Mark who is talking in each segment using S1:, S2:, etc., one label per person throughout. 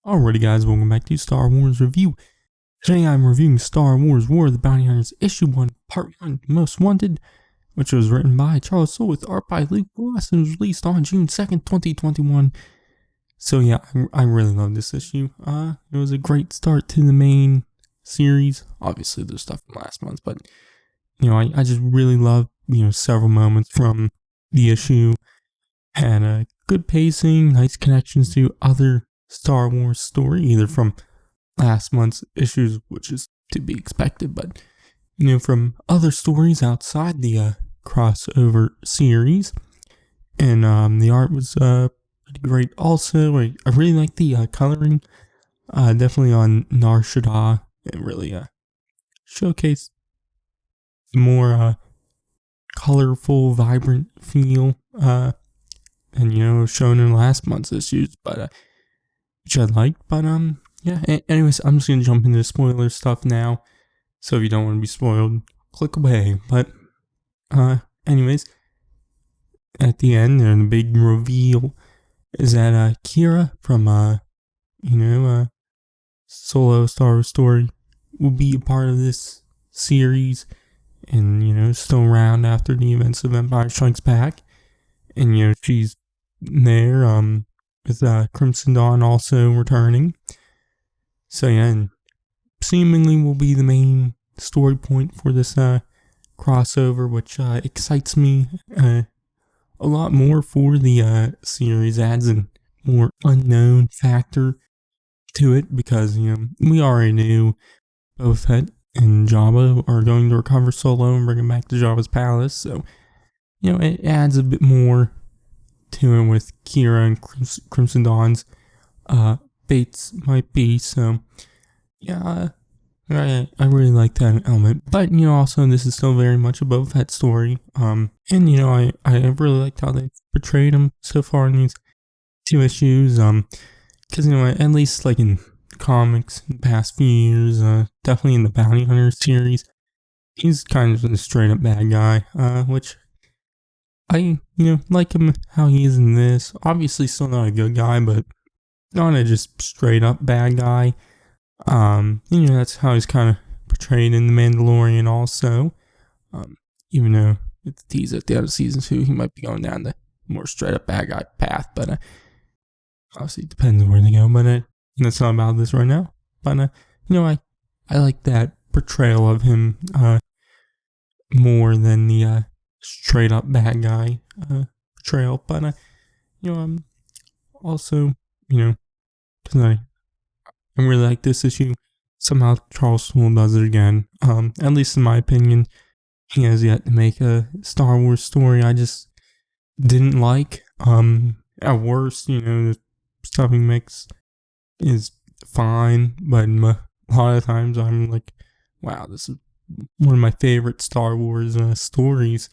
S1: Alrighty guys, welcome back to Star Wars Review. Today I'm reviewing Star Wars War of the Bounty Hunters Issue 1, Part 1, Most Wanted, which was written by Charles Soule with art by Luke Ross and was released on June 2nd, 2021. So yeah, I really love this issue. It was a great start to the main series. Obviously there's stuff from last month, but I just really loved, several moments from the issue. Had a good pacing, nice connections to other Star Wars story, either from last month's issues, which is to be expected, but from other stories outside the crossover series. And the art was pretty great. Also, I really like the coloring. Definitely on Nar Shaddaa. It really showcased the more colorful, vibrant feel. And shown in last month's issues, but which I liked. But yeah. Anyways, I'm just gonna jump into the spoiler stuff now. So if you don't want to be spoiled, click away. But anyways, at the end, the big reveal is that Qi'ra from Solo Star Wars story will be a part of this series, and still around after the events of Empire Strikes Back. And she's there with Crimson Dawn also returning. So yeah, and seemingly will be the main story point for this crossover, which excites me a lot more for the series. Adds a more unknown factor to it, because we already knew Boba Fett and Jabba are going to recover Solo and bring him back to Jabba's palace. So it adds a bit more to it with Qi'ra and Crimson Dawn's fates might be. So yeah, I really like that element. But also this is still very much a Boba Fett story. And I really liked how they portrayed him so far in these two issues. Because at least like in comics in the past few years, definitely in the Bounty Hunter series, he's kind of a straight up bad guy, which I, like him how he is in this. Obviously still not a good guy, but not a just straight up bad guy. That's how he's kind of portrayed in The Mandalorian also. Even though it's a tease at the end of season 2, he might be going down the more straight up bad guy path, but obviously it depends on where they go, but that's not about this right now. But I like that portrayal of him more than the straight up bad guy portrayal. But also because I really like this issue. Somehow Charles Soule does it again. At least in my opinion, he has yet to make a Star Wars story I just didn't like. At worst, the stuff he makes is fine, but a lot of times I'm like, wow, this is one of my favorite Star Wars stories.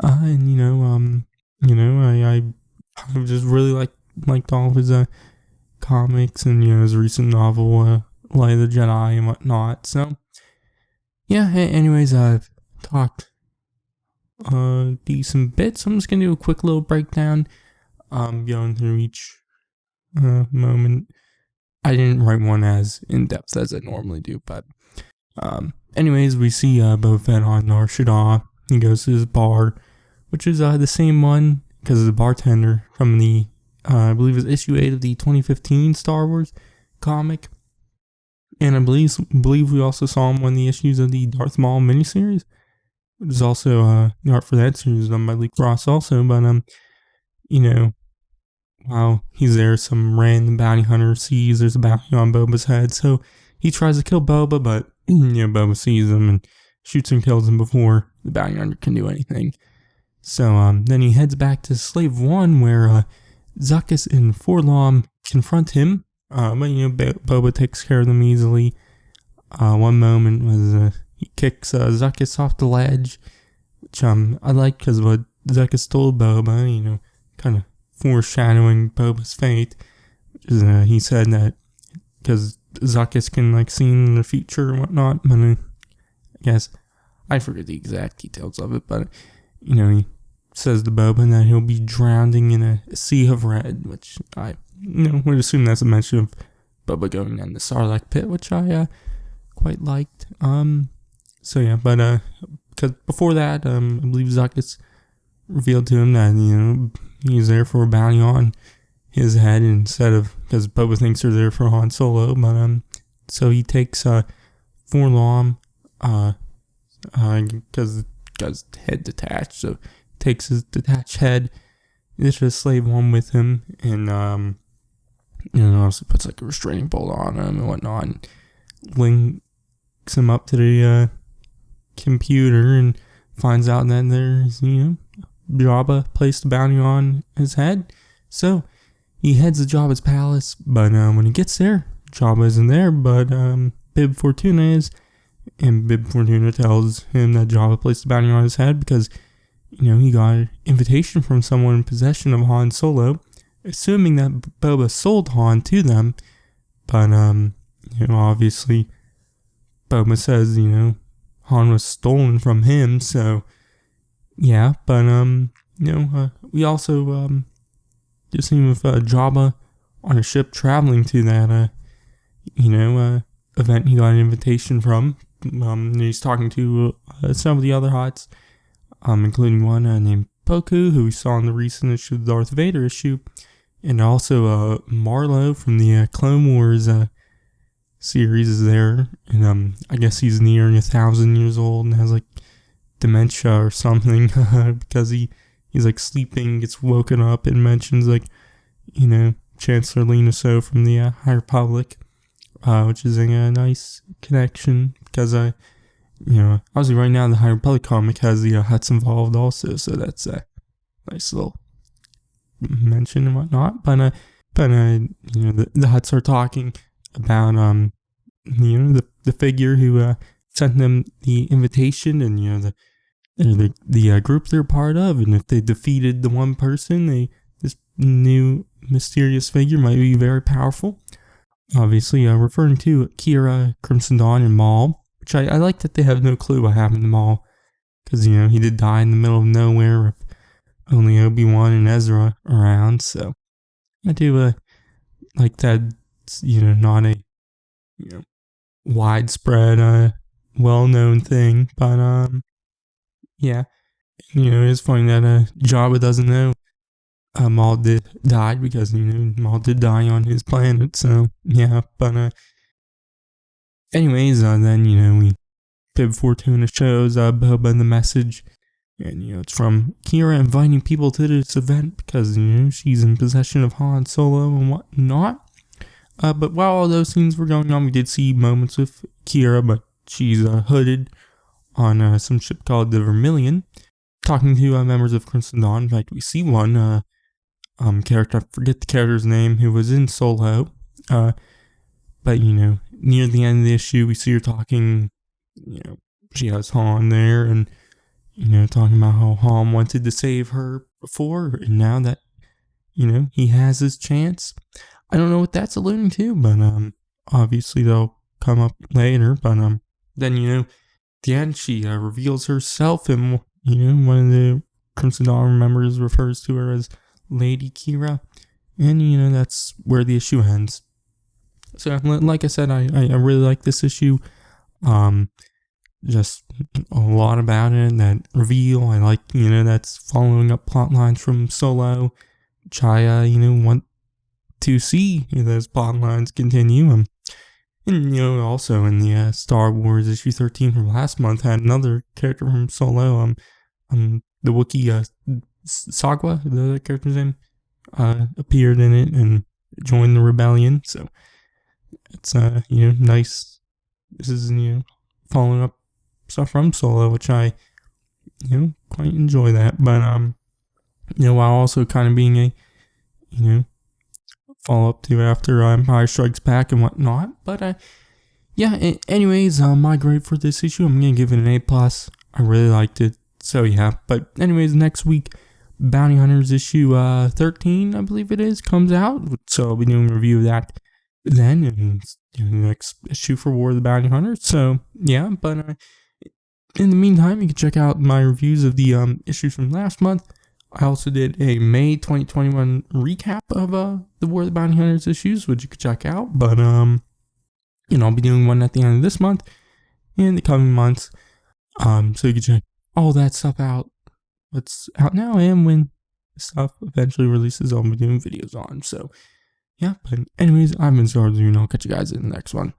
S1: And I just really liked all of his comics and his recent novel Light of the Jedi and whatnot. So yeah, anyways, I've talked decent bits. I'm just gonna do a quick little breakdown, going through each moment. I didn't write one as in depth as I normally do, but anyways, we see Boba Fett on Nar Shaddaa. He goes to his bar, which is the same one because of the bartender from the I believe it was issue 8 of the 2015 Star Wars comic. And I believe we also saw him on the issues of the Darth Maul miniseries, which is also the art for that series done by Luke Ross also. But while he's there, some random bounty hunter sees there's a bounty on Boba's head, so he tries to kill Boba, but Boba sees him and shoots and kills him before the bounty hunter can do anything. So then he heads back to Slave 1, where Zuckuss and Forlom confront him, but Boba takes care of them easily. One moment was he kicks Zuckuss off the ledge, which I like because what Zuckuss told Boba, kind of foreshadowing Boba's fate, which is he said that because Zuckuss can see in the future and whatnot, but I guess I forget the exact details of it, but he says to Boba that he'll be drowning in a sea of red, which I would assume that's a mention of Boba going down the Sarlacc pit, which I quite liked. So yeah, but because before that, I believe Zuckus revealed to him that he's there for a bounty on his head instead of, because Boba thinks they're there for Han Solo, but so he takes 4-LOM because guy's head detached, so takes his detached head, it's a slave one with him, and obviously puts like a restraining bolt on him and whatnot, and links him up to the computer and finds out that there's Jabba placed a bounty on his head. So he heads to Jabba's palace, but when he gets there, Jabba isn't there, but Bib Fortuna is, and Bib Fortuna tells him that Jabba placed a bounty on his head because he got an invitation from someone in possession of Han Solo, assuming that Boba sold Han to them, but obviously Boba says Han was stolen from him, so yeah, but we also just seen with Jabba on a ship traveling to that event he got an invitation from. He's talking to some of the other Hutts, including one named Poku, who we saw in the recent issue of the Darth Vader issue, and also Marlowe from the Clone Wars series is there, and I guess he's nearing 1,000 years old and has like dementia or something because he's like sleeping, gets woken up, and mentions like Chancellor Lina So from the High Republic, which is a nice connection because obviously right now the High Republic comic has the Hutts involved also, so that's a nice little mention and whatnot. But the Hutts are talking about the figure who sent them the invitation, and the group they're part of, and if they defeated the one person, this new mysterious figure might be very powerful. Obviously, referring to Qi'ra, Crimson Dawn, and Maul, which I like that they have no clue what happened to Maul, because he did die in the middle of nowhere with only Obi-Wan and Ezra around. So I do like that. It's, not a widespread well-known thing, but yeah, it's funny that Jabba doesn't know Maul died because Maul did die on his planet. So yeah, but anyways, then Bib Fortuna shows Boba the message, and it's from Qi'ra inviting people to this event because she's in possession of Han Solo and whatnot. But while all those scenes were going on, we did see moments with Qi'ra, but she's hooded on some ship called the Vermilion, talking to members of Crimson Dawn. In fact, we see one character, I forget the character's name, who was in Solo, but near the end of the issue, we see her talking, she has Han there, and talking about how Han wanted to save her before, and now that he has his chance. I don't know what that's alluding to, but obviously they'll come up later. But then at the end she reveals herself, and one of the Crimson Dawn members refers to her as Lady Qi'ra, and that's where the issue ends. So like I said, I really like this issue. Just a lot about it, that reveal. I like that's following up plot lines from Solo, which I want to see those plot lines continue. And also in the Star Wars issue 13 from last month had another character from Solo, the Wookiee Sagwa, the character's name, appeared in it and joined the rebellion. So it's nice. This is following up stuff from Solo, which I quite enjoy that. But while also kind of being a follow up to after Empire Strikes Back and whatnot. But yeah, anyways, my grade for this issue, I'm gonna give it an A+. I really liked it. So yeah, but anyways, next week, Bounty Hunters issue 13, I believe it is, comes out. So I'll be doing a review of that then, and the next issue for War of the Bounty Hunters. So yeah, but in the meantime, you can check out my reviews of the issues from last month I also did a May 2021 recap of the War of the Bounty Hunters issues, which you could check out. But I'll be doing one at the end of this month and the coming months. So you can check all that stuff out. What's out now and when stuff eventually releases, I'll be doing videos on. So yeah, but anyways, I've been Sarzu and I'll catch you guys in the next one.